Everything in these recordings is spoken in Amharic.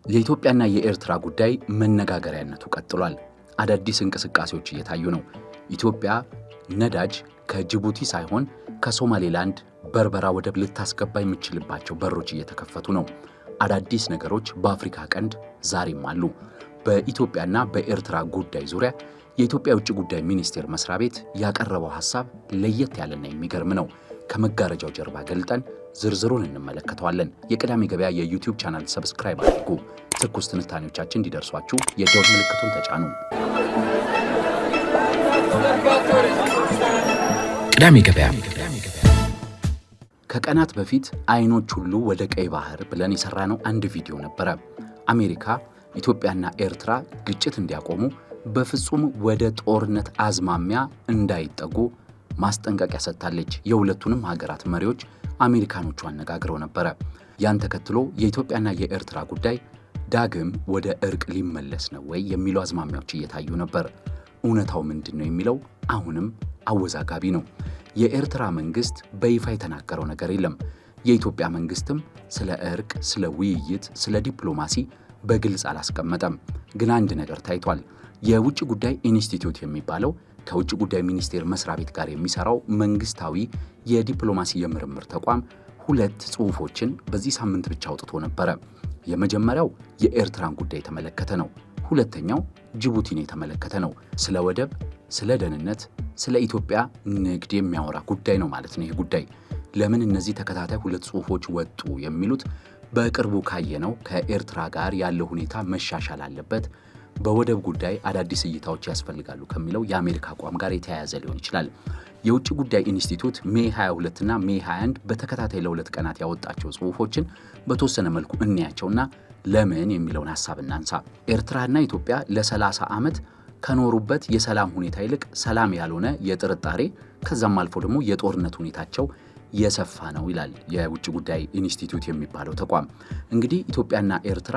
የኢትዮጵያና የኤርትራ ጉዳይ መነጋገሪያነቱ ቀጥሏል። አዳዲስ እንቅስቃሴዎች እየታዩ ነው። ኢትዮጵያ ነዳጅ ከጅቡቲ ሳይሆን ከሶማሌላንድ በርበራ ወደብ ልታስገባ የሚችልባቸው በሮች እየተከፈቱ ነው። አዳዲስ ነገሮች በአፍሪካ ቀንድ ዛሬም አሉ። በኢትዮጵያና በኤርትራ ጉዳይ ዙሪያ የኢትዮጵያ የውጭ ጉዳይ ሚኒስቴር መስሪያ ቤት ያቀረበው ሐሳብ ለየት ያለና የሚገርም ነው። ከመጋረጃው ጀርባ ገልጠን ዝርዝሩን እንመለከተዋለን። የቅዳሜ ገበያ የዩቲዩብ ቻናል ሰብስክራይብ አድርጉ። ትኩስ ትንታኔዎቻችን እንዲደርሷችሁ የደወል ምልክቱን ተጫኑ። ቅዳሜ ገበያ። ከቀናት በፊት አይኖች ሁሉ ወደ ቀይ ባህር ብለን የሰራነው አንድ ቪዲዮ ነበረ። አሜሪካ ኢትዮጵያና ኤርትራ ግጭት እንዲያቆሙ በፍጹም ወደ ጦርነት አዝማሚያ እንዳይጠጉ ማስጠንቀቂያ ሰጥታለች። የሁለቱንም ሀገራት መሪዎች አሜሪካኖቹ አነጋግረው ነበረ። ያን ተከትሎ የኢትዮጵያና የኤርትራ ጉዳይ ዳግም ወደ እርቅ ሊመለስ ነው ወይ የሚሉ አዝማሚያዎች እየታዩ ነበር። እውነታው ምንድን ነው የሚለው አሁንም አወዛጋቢ ነው። የኤርትራ መንግስት በይፋ የተናገረው ነገር የለም። የኢትዮጵያ መንግስትም ስለ እርቅ፣ ስለ ውይይት፣ ስለ ዲፕሎማሲ በግልጽ አላስቀመጠም። ግን አንድ ነገር ታይቷል። የውጭ ጉዳይ ኢንስቲትዩት የሚባለው ከውጭ ጉዳይ ሚኒስቴር መስሪያ ቤት ጋር የሚሰራው መንግስታዊ የዲፕሎማሲ የምርምር ተቋም ሁለት ጽሑፎችን በዚህ ሳምንት ብቻ አውጥቶ ነበረ። የመጀመሪያው የኤርትራን ጉዳይ የተመለከተ ነው። ሁለተኛው ጅቡቲን የተመለከተ ነው። ስለ ወደብ፣ ስለ ደህንነት፣ ስለ ኢትዮጵያ ንግድ የሚያወራ ጉዳይ ነው ማለት ነው። ይህ ጉዳይ ለምን እነዚህ ተከታታይ ሁለት ጽሑፎች ወጡ የሚሉት በቅርቡ ካየነው ከኤርትራ ጋር ያለው ሁኔታ መሻሻል አለበት፣ በወደብ ጉዳይ አዳዲስ እይታዎች ያስፈልጋሉ ከሚለው የአሜሪካ አቋም ጋር የተያያዘ ሊሆን ይችላል። የውጭ ጉዳይ ኢንስቲትዩት ሜይ 22 እና ሜይ 21 በተከታታይ ለሁለት ቀናት ያወጣቸው ጽሑፎችን በተወሰነ መልኩ እንያቸውና ለምን የሚለውን ሐሳብ እናንሳ። ኤርትራና ኢትዮጵያ ለ30 ዓመት ከኖሩበት የሰላም ሁኔታ ይልቅ ሰላም ያልሆነ የጥርጣሬ ከዛም አልፎ ደግሞ የጦርነት ሁኔታቸው የሰፋ ነው ይላል የውጭ ጉዳይ ኢንስቲትዩት የሚባለው ተቋም። እንግዲህ ኢትዮጵያና ኤርትራ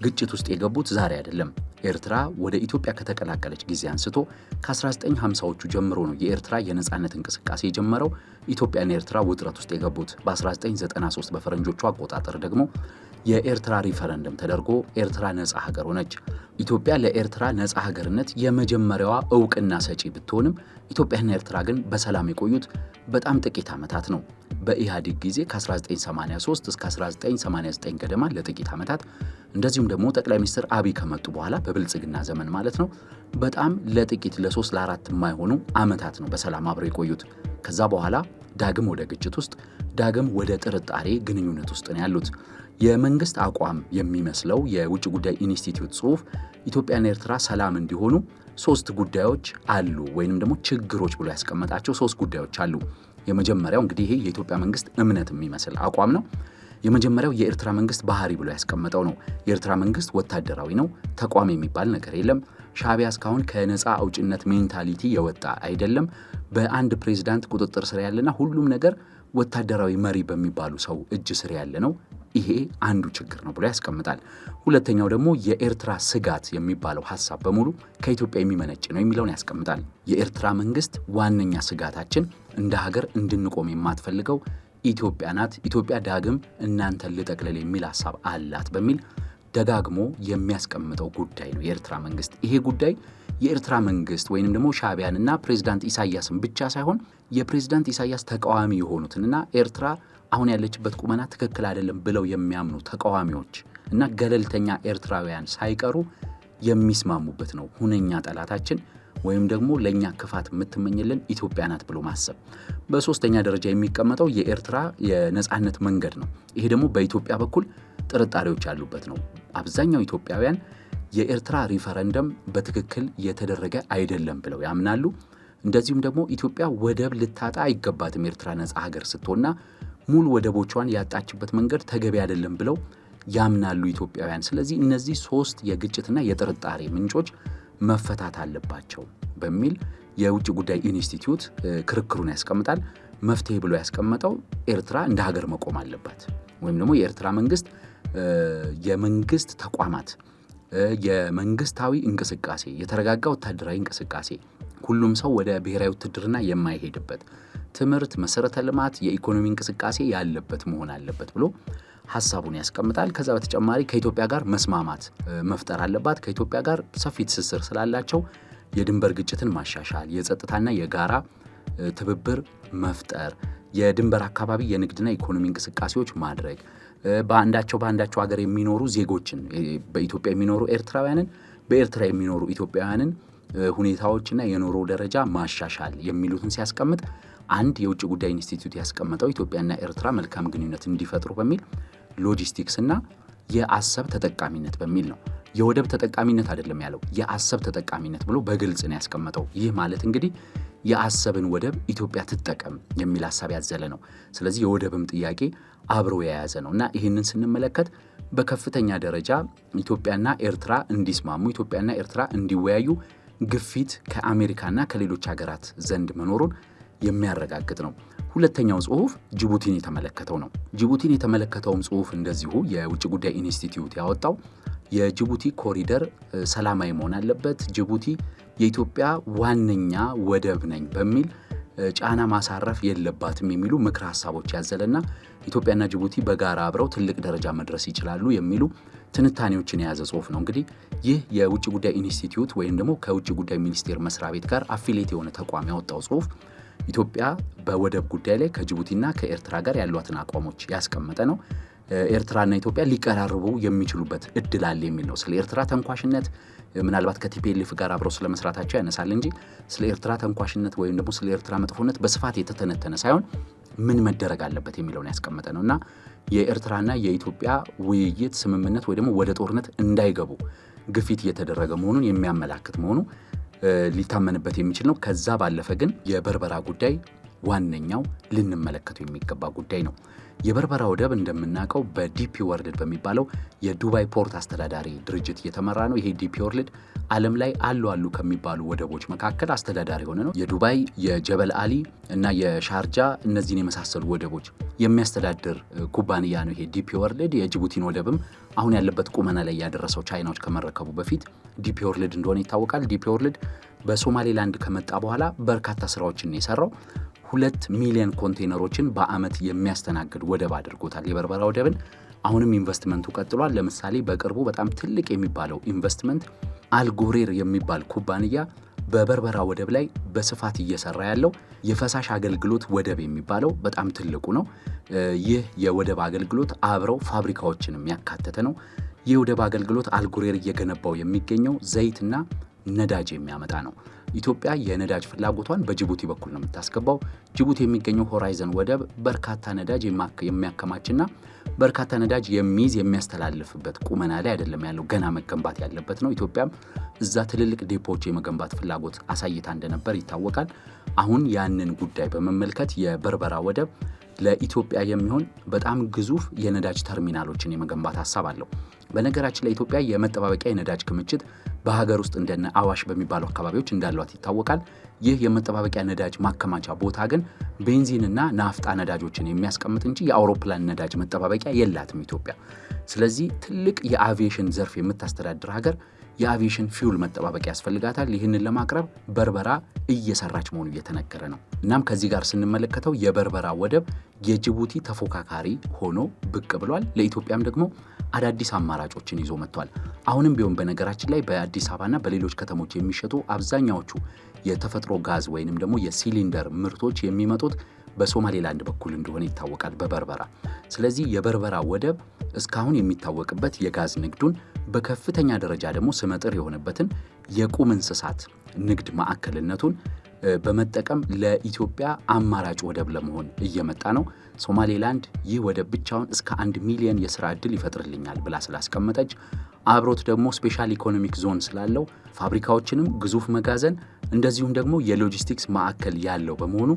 ግጭት ውስጥ የገቡት ዛሬ አይደለም። ኤርትራ ወደ ኢትዮጵያ ከተቀላቀለች ጊዜ አንስቶ ከ1950ዎቹ ጀምሮ ነው የኤርትራ የነጻነት እንቅስቃሴ የጀመረው። ኢትዮጵያና ኤርትራ ውጥረት ውስጥ የገቡት በ1993 በፈረንጆቹ አቆጣጠር ደግሞ የኤርትራ ሪፈረንደም ተደርጎ ኤርትራ ነጻ ሀገር ሆነች። ኢትዮጵያ ለኤርትራ ነጻ ሀገርነት የመጀመሪያዋ እውቅና ሰጪ ብትሆንም ኢትዮጵያና ኤርትራ ግን በሰላም የቆዩት በጣም ጥቂት ዓመታት ነው። በኢህአዴግ ጊዜ ከ1983 እስከ 1989 ገደማ ለጥቂት ዓመታት፣ እንደዚሁም ደግሞ ጠቅላይ ሚኒስትር አብይ ከመጡ በኋላ በብልጽግና ዘመን ማለት ነው በጣም ለጥቂት ለ3 ለ4 የማይሆኑ ዓመታት ነው በሰላም አብረው የቆዩት። ከዛ በኋላ ዳግም ወደ ግጭት ውስጥ፣ ዳግም ወደ ጥርጣሬ ግንኙነት ውስጥ ነው ያሉት። የመንግስት አቋም የሚመስለው የውጭ ጉዳይ ኢንስቲትዩት ጽሑፍ ኢትዮጵያና ኤርትራ ሰላም እንዲሆኑ 3 ጉዳዮች አሉ ወይንም ደግሞ ችግሮች ብሎ ያስቀመጣቸው 3 ጉዳዮች አሉ። የመጀመሪያው እንግዲህ ይሄ የኢትዮጵያ መንግስት እምነት የሚመስል አቋም ነው። የመጀመሪያው የኤርትራ መንግስት ባህሪ ብሎ ያስቀመጠው ነው። የኤርትራ መንግስት ወታደራዊ ነው። ተቋም የሚባል ነገር የለም። ሻዕቢያ እስካሁን ከነፃ አውጭነት ሜንታሊቲ የወጣ አይደለም። በአንድ ፕሬዝዳንት ቁጥጥር ስር ያለና ሁሉም ነገር ወታደራዊ መሪ በሚባሉ ሰው እጅ ስር ያለ ነው። ይሄ አንዱ ችግር ነው ብሎ ያስቀምጣል። ሁለተኛው ደግሞ የኤርትራ ስጋት የሚባለው ሐሳብ በሙሉ ከኢትዮጵያ የሚመነጭ ነው የሚለውን ያስቀምጣል። የኤርትራ መንግስት ዋነኛ ስጋታችን እንደ ሀገር እንድንቆም የማትፈልገው ኢትዮጵያ ናት፣ ኢትዮጵያ ዳግም እናንተን ልጠቅልል የሚል ሐሳብ አላት በሚል ደጋግሞ የሚያስቀምጠው ጉዳይ ነው የኤርትራ መንግስት። ይሄ ጉዳይ የኤርትራ መንግስት ወይንም ደግሞ ሻዕቢያንና ፕሬዝዳንት ኢሳያስን ብቻ ሳይሆን የፕሬዝዳንት ኢሳያስ ተቃዋሚ የሆኑትንና ኤርትራ አሁን ያለችበት ቁመና ትክክል አይደለም ብለው የሚያምኑ ተቃዋሚዎች እና ገለልተኛ ኤርትራውያን ሳይቀሩ የሚስማሙበት ነው። ሁነኛ ጠላታችን ወይም ደግሞ ለኛ ክፋት የምትመኝልን ኢትዮጵያ ናት ብሎ ማሰብ። በሶስተኛ ደረጃ የሚቀመጠው የኤርትራ የነጻነት መንገድ ነው። ይሄ ደግሞ በኢትዮጵያ በኩል ጥርጣሬዎች ያሉበት ነው። አብዛኛው ኢትዮጵያውያን የኤርትራ ሪፈረንደም በትክክል የተደረገ አይደለም ብለው ያምናሉ። እንደዚሁም ደግሞ ኢትዮጵያ ወደብ ልታጣ አይገባትም ኤርትራ ነጻ ሀገር ስትሆንና ሙሉ ወደቦቿን ያጣችበት መንገድ ተገቢ አይደለም ብለው ያምናሉ ኢትዮጵያውያን። ስለዚህ እነዚህ 3 የግጭትና የጥርጣሬ ምንጮች መፈታት አለባቸው በሚል የውጭ ጉዳይ ኢንስቲትዩት ክርክሩን ያስቀምጣል። መፍትሄ ብሎ ያስቀመጠው ኤርትራ እንደ ሀገር መቆም አለባት ወይም ደግሞ የኤርትራ መንግስት የመንግስት ተቋማት፣ የመንግስታዊ እንቅስቃሴ፣ የተረጋጋ ወታደራዊ እንቅስቃሴ፣ ሁሉም ሰው ወደ ብሔራዊ ውትድርና የማይሄድበት፣ ትምህርት፣ መሰረተ ልማት፣ የኢኮኖሚ እንቅስቃሴ ያለበት መሆን አለበት ብሎ ሐሳቡን ያስቀምጣል። ከዛ በተጨማሪ ከኢትዮጵያ ጋር መስማማት መፍጠር አለባት። ከኢትዮጵያ ጋር ሰፊ ትስስር ስላላቸው የድንበር ግጭትን ማሻሻል፣ የጸጥታና የጋራ ትብብር መፍጠር፣ የድንበር አካባቢ የንግድና ኢኮኖሚ እንቅስቃሴዎች ማድረግ፣ በአንዳቸው ሀገር የሚኖሩ ዜጎችን በኢትዮጵያ የሚኖሩ ኤርትራውያንን በኤርትራ የሚኖሩ ኢትዮጵያውያንን ሁኔታዎችና የኑሮ ደረጃ ማሻሻል የሚሉትን ሲያስቀምጥ አንድ የውጭ ጉዳይ ኢንስቲትዩት ያስቀመጠው ኢትዮጵያና ኤርትራ መልካም ግንኙነት እንዲፈጥሩ በሚል ሎጂስቲክስና የአሰብ ተጠቃሚነት በሚል ነው። የወደብ ተጠቃሚነት አይደለም ያለው፣ የአሰብ ተጠቃሚነት ብሎ በግልጽ ነው ያስቀመጠው። ይህ ማለት እንግዲህ የአሰብን ወደብ ኢትዮጵያ ትጠቀም የሚል ሐሳብ ያዘለ ነው። ስለዚህ የወደብም ጥያቄ አብሮ የያዘ ነው እና ይህንን ስንመለከት በከፍተኛ ደረጃ ኢትዮጵያና ኤርትራ እንዲስማሙ፣ ኢትዮጵያና ኤርትራ እንዲወያዩ ግፊት ከአሜሪካና ከሌሎች ሀገራት ዘንድ መኖሩን የሚያረጋግጥ ነው። ሁለተኛው ጽሑፍ ጅቡቲን የተመለከተው ነው። ጅቡቲን የተመለከተውም ጽሑፍ እንደዚሁ የውጭ ጉዳይ ኢንስቲትዩት ያወጣው የጅቡቲ ኮሪደር ሰላማዊ መሆን አለበት፣ ጅቡቲ የኢትዮጵያ ዋነኛ ወደብ ነኝ በሚል ጫና ማሳረፍ የለባትም የሚሉ ምክር ሐሳቦች ያዘለና ኢትዮጵያና ጅቡቲ በጋራ አብረው ትልቅ ደረጃ መድረስ ይችላሉ የሚሉ ትንታኔዎችን የያዘ ጽሑፍ ነው። እንግዲህ ይህ የውጭ ጉዳይ ኢንስቲትዩት ወይም ደግሞ ከውጭ ጉዳይ ሚኒስቴር መስሪያ ቤት ጋር አፊሌት የሆነ ተቋም ያወጣው ጽሑፍ ኢትዮጵያ በወደብ ጉዳይ ላይ ከጅቡቲና ከኤርትራ ጋር ያሏትን አቋሞች ያስቀመጠ ነው። ኤርትራና ኢትዮጵያ ሊቀራርቡ የሚችሉበት እድል አለ የሚል ነው። ስለ ኤርትራ ተንኳሽነት ምናልባት ከቲፒኤልኤፍ ጋር አብረው ስለመስራታቸው ያነሳል እንጂ ስለ ኤርትራ ተንኳሽነት ወይም ደግሞ ስለ ኤርትራ መጥፎነት በስፋት የተተነተነ ሳይሆን ምን መደረግ አለበት የሚለውን ያስቀመጠ ነውና የኤርትራና የኢትዮጵያ ውይይት ስምምነት ወይ ደግሞ ወደ ጦርነት እንዳይገቡ ግፊት እየተደረገ መሆኑን የሚያመላክት መሆኑ ሊታመንበት የሚችል ነው። ከዛ ባለፈ ግን የበርበራ ጉዳይ ዋነኛው ልንመለከተው የሚገባ ጉዳይ ነው። የበርበራ ወደብ እንደምናውቀው በዲፒ ወርልድ በሚባለው የዱባይ ፖርት አስተዳዳሪ ድርጅት እየተመራ ነው። ይሄ ዲፒ ወርልድ ዓለም ላይ አሉ ከሚባሉ ወደቦች መካከል አስተዳዳሪ ሆነ ነው። የዱባይ፣ የጀበል አሊ እና የሻርጃ እነዚህን የመሳሰሉ ወደቦች የሚያስተዳድር ኩባንያ ነው ይሄ ዲፒ ወርልድ። የጅቡቲን ወደብም አሁን ያለበት ቁመና ላይ ያደረሰው ቻይናዎች ከመረከቡ በፊት ዲፒ ወርልድ እንደሆነ ይታወቃል። ዲፒ ወርልድ በሶማሌላንድ ከመጣ በኋላ በርካታ ስራዎችን የሰራው 2 ሚሊዮን ኮንቴነሮችን በአመት የሚያስተናግድ ወደብ አድርጎታል የበርበራ ወደብን። አሁንም ኢንቨስትመንቱ ቀጥሏል። ለምሳሌ በቅርቡ በጣም ትልቅ የሚባለው ኢንቨስትመንት አልጎሬር የሚባል ኩባንያ በበርበራ ወደብ ላይ በስፋት እየሰራ ያለው የፈሳሽ አገልግሎት ወደብ የሚባለው በጣም ትልቁ ነው። ይህ የወደብ አገልግሎት አብረው ፋብሪካዎችንም ያካተተ ነው። ይህ ወደብ አገልግሎት አልጎሬር እየገነባው የሚገኘው ዘይትና ነዳጅ የሚያመጣ ነው። ኢትዮጵያ የነዳጅ ፍላጎቷን በጅቡቲ በኩል ነው የምታስገባው። ጅቡቲ የሚገኘው ሆራይዘን ወደብ በርካታ ነዳጅ የሚያከማችና በርካታ ነዳጅ የሚያስተላልፍበት ቁመና ላይ አይደለም ያለው፣ ገና መገንባት ያለበት ነው። ኢትዮጵያም እዛ ትልልቅ ዴፖዎች የመገንባት ፍላጎት አሳይታ እንደነበር ይታወቃል። አሁን ያንን ጉዳይ በመመልከት የበርበራ ወደብ ለኢትዮጵያ የሚሆን በጣም ግዙፍ የነዳጅ ተርሚናሎችን የመገንባት ሐሳብ አለው። በነገራችን ላይ ኢትዮጵያ የመጠባበቂያ የነዳጅ ክምችት በሀገር ውስጥ እንደነ አዋሽ በሚባሉ አካባቢዎች እንዳሏት ይታወቃል። ይህ የመጠባበቂያ ነዳጅ ማከማቻ ቦታ ግን ቤንዚንና ናፍጣ ነዳጆችን የሚያስቀምጥ እንጂ የአውሮፕላን ነዳጅ መጠባበቂያ የላትም ኢትዮጵያ። ስለዚህ ትልቅ የአቪዬሽን ዘርፍ የምታስተዳድር ሀገር የአቪዬሽን ፊውል መጠባበቂያ ያስፈልጋታል። ይህንን ለማቅረብ በርበራ እየሰራች መሆኑ እየተነገረ ነው። እናም ከዚህ ጋር ስንመለከተው የበርበራ ወደብ የጅቡቲ ተፎካካሪ ሆኖ ብቅ ብሏል። ለኢትዮጵያም ደግሞ አዳዲስ አማራጮችን ይዞ መጥቷል። አሁንም ቢሆን በነገራችን ላይ በአዲስ አበባና በሌሎች ከተሞች የሚሸጡ አብዛኛዎቹ የተፈጥሮ ጋዝ ወይንም ደግሞ የሲሊንደር ምርቶች የሚመጡት በሶማሌላንድ በኩል እንደሆነ ይታወቃል፣ በበርበራ። ስለዚህ የበርበራ ወደብ እስካሁን የሚታወቅበት የጋዝ ንግዱን በከፍተኛ ደረጃ ደግሞ ስመጥር የሆነበትን የቁም እንስሳት ንግድ ማዕከልነቱን በመጠቀም ለኢትዮጵያ አማራጭ ወደብ ለመሆን እየመጣ ነው። ሶማሌላንድ ይህ ወደብ ብቻውን እስከ 1 ሚሊዮን የሥራ ዕድል ይፈጥርልኛል ብላ ስላስቀመጠች፣ አብሮት ደግሞ ስፔሻል ኢኮኖሚክ ዞን ስላለው ፋብሪካዎችንም ግዙፍ መጋዘን እንደዚሁም ደግሞ የሎጂስቲክስ ማዕከል ያለው በመሆኑ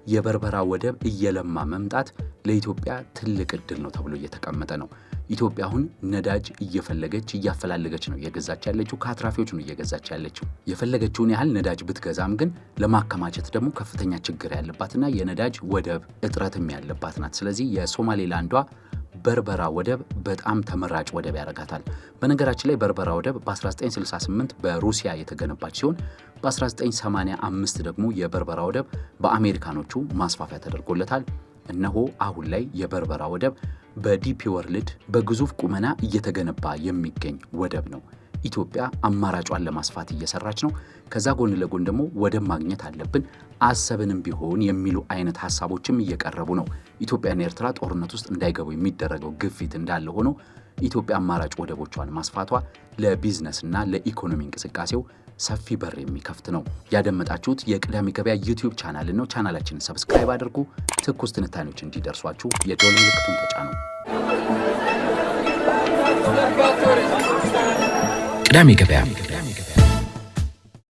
የበርበራ ወደብ እየለማ መምጣት ለኢትዮጵያ ትልቅ ዕድል ነው ተብሎ እየተቀመጠ ነው። ኢትዮጵያ አሁን ነዳጅ እያፈላለገች ነው እየገዛች ያለችው፣ ከአትራፊዎች ነው እየገዛች ያለችው። የፈለገችውን ያህል ነዳጅ ብትገዛም ግን ለማከማቸት ደግሞ ከፍተኛ ችግር ያለባትና የነዳጅ ወደብ እጥረትም ያለባት ናት። ስለዚህ የሶማሌላንዷ በርበራ ወደብ በጣም ተመራጭ ወደብ ያደርጋታል። በነገራችን ላይ በርበራ ወደብ በ1968 በሩሲያ የተገነባች ሲሆን በ1985 ደግሞ የበርበራ ወደብ በአሜሪካኖቹ ማስፋፊያ ተደርጎለታል። እነሆ አሁን ላይ የበርበራ ወደብ በዲፒ ወርልድ በግዙፍ ቁመና እየተገነባ የሚገኝ ወደብ ነው። ኢትዮጵያ አማራጯን ለማስፋት እየሰራች ነው። ከዛ ጎን ለጎን ደግሞ ወደብ ማግኘት አለብን አሰብንም ቢሆን የሚሉ አይነት ሐሳቦችም እየቀረቡ ነው። ኢትዮጵያና ኤርትራ ጦርነት ውስጥ እንዳይገቡ የሚደረገው ግፊት እንዳለ ሆኖ ኢትዮጵያ አማራጭ ወደቦቿን ማስፋቷ ለቢዝነስና ለኢኮኖሚ እንቅስቃሴው ሰፊ በር የሚከፍት ነው። ያደመጣችሁት የቅዳሜ ገበያ ዩቲዩብ ቻናል ነው። ቻናላችንን ሰብስክራይብ አድርጉ። ትኩስ ትንታኔዎች እንዲደርሷችሁ የደወል ምልክቱን ተጫኑ። ቅዳሜ ገበያ